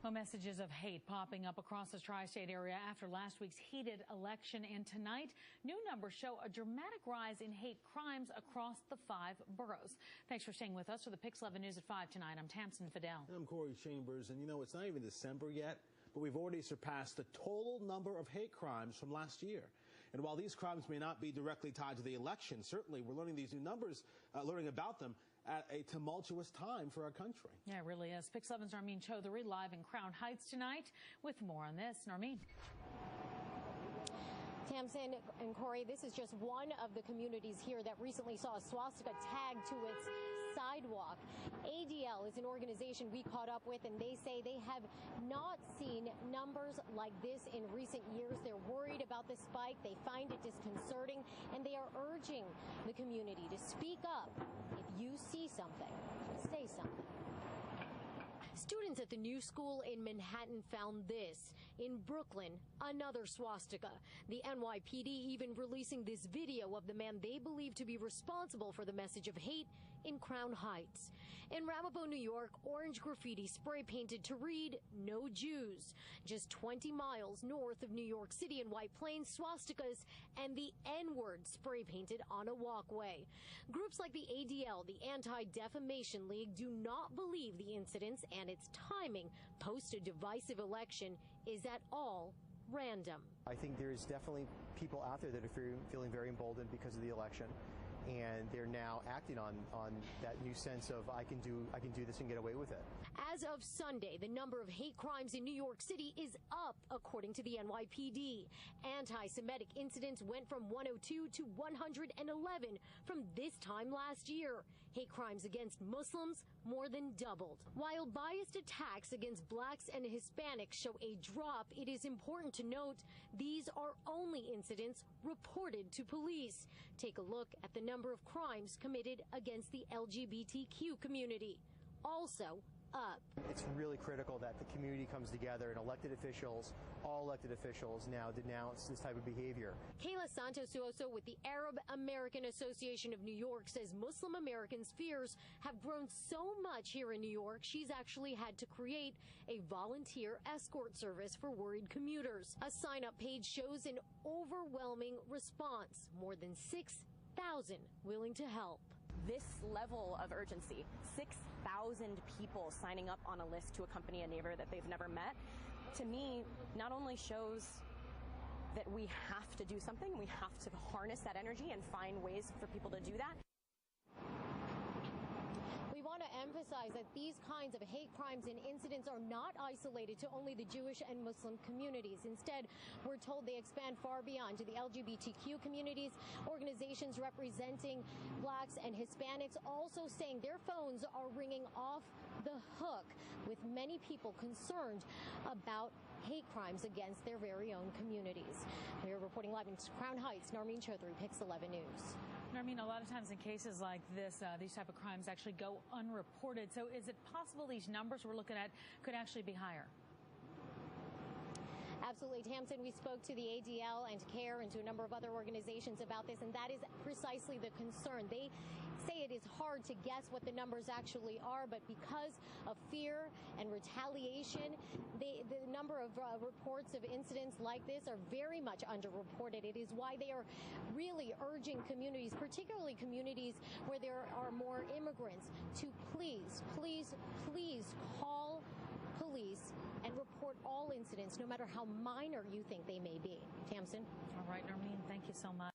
Well, messages of hate popping up across the tri-state area after last week's heated election. And tonight, new numbers show a dramatic rise in hate crimes across the 5 boroughs. Thanks for staying with us for the PIX 11 News at 5 tonight. I'm Tamsin Fidel. And I'm Corey Chambers. And you know, it's not even December yet, but we've already surpassed the total number of hate crimes from last year. And while these crimes may not be directly tied to the election, certainly we're learning these new numbers, learning about them at a tumultuous time for our country. Yeah, it really is. PIX 11's Narmeen Chaudhary live in Crown Heights tonight with more on this. Narmeen. Tamsin and Corey, this is just one of the communities here that recently saw a swastika tagged to its sidewalk. ADL is an organization we caught up with, and they say they have not seen numbers like this in recent years. They're worried about the spike. They find it disconcerting, and they are urging the community to speak up. If you see something, say something. Students at the new school in Manhattan found this. In Brooklyn, another swastika. The NYPD even releasing this video of the man they believe to be responsible for the message of hate in Crown Heights. In Ramapo, New York, orange graffiti spray painted to read, "No Jews." Just 20 miles north of New York City in White Plains, swastikas and the N-word spray painted on a walkway. Groups like the ADL, the Anti-Defamation League, do not believe the incidents and its timing post a divisive election is at all random. I think there's definitely people out there that are feeling very emboldened because of the election, and they're now acting on that new sense of I can do this and get away with it. As of Sunday, the number of hate crimes in New York City is up, according to the NYPD. Anti-Semitic incidents went from 102 to 111 from this time last year. Hate crimes against Muslims more than doubled. While biased attacks against blacks and Hispanics show a drop, it is important to note these are only incidents reported to police. Take a look at the number of crimes committed against the LGBTQ community. Also up. It's really critical that the community comes together and elected officials, all elected officials now denounce this type of behavior. Kayla Santos-Uoso with the Arab American Association of New York says Muslim Americans' fears have grown so much here in New York, she's actually had to create a volunteer escort service for worried commuters. A sign-up page shows an overwhelming response, more than 6,000 willing to help. This level of urgency, 6,000 people signing up on a list to accompany a neighbor that they've never met, to me, not only shows that we have to do something, we have to harness that energy and find ways for people to do that. We want to emphasize that these kinds of hate crimes and incidents are not isolated to only the Jewish and Muslim communities. Instead, we're told they expand far beyond to the LGBTQ communities. Organizations representing blacks and Hispanics also saying their phones are ringing off the hook, with many people concerned about hate crimes against their very own communities. We're reporting live in Crown Heights. Narmeen Chaudhary, PIX 11 News. Narmeen, a lot of times in cases like this, these type of crimes actually go unreported. So is it possible these numbers we're looking at could actually be higher? Absolutely, Tamsin. We spoke to the ADL and to CARE and to a number of other organizations about this, and that is precisely the concern. They say it is hard to guess what the numbers actually are, but because of fear and retaliation, the number of reports of incidents like this are very much underreported. It is why they are really urging communities, particularly communities where there are more immigrants, to please, please, please call police and report all incidents, no matter how minor you think they may be. Tamsin? All right, Narmeen, thank you so much.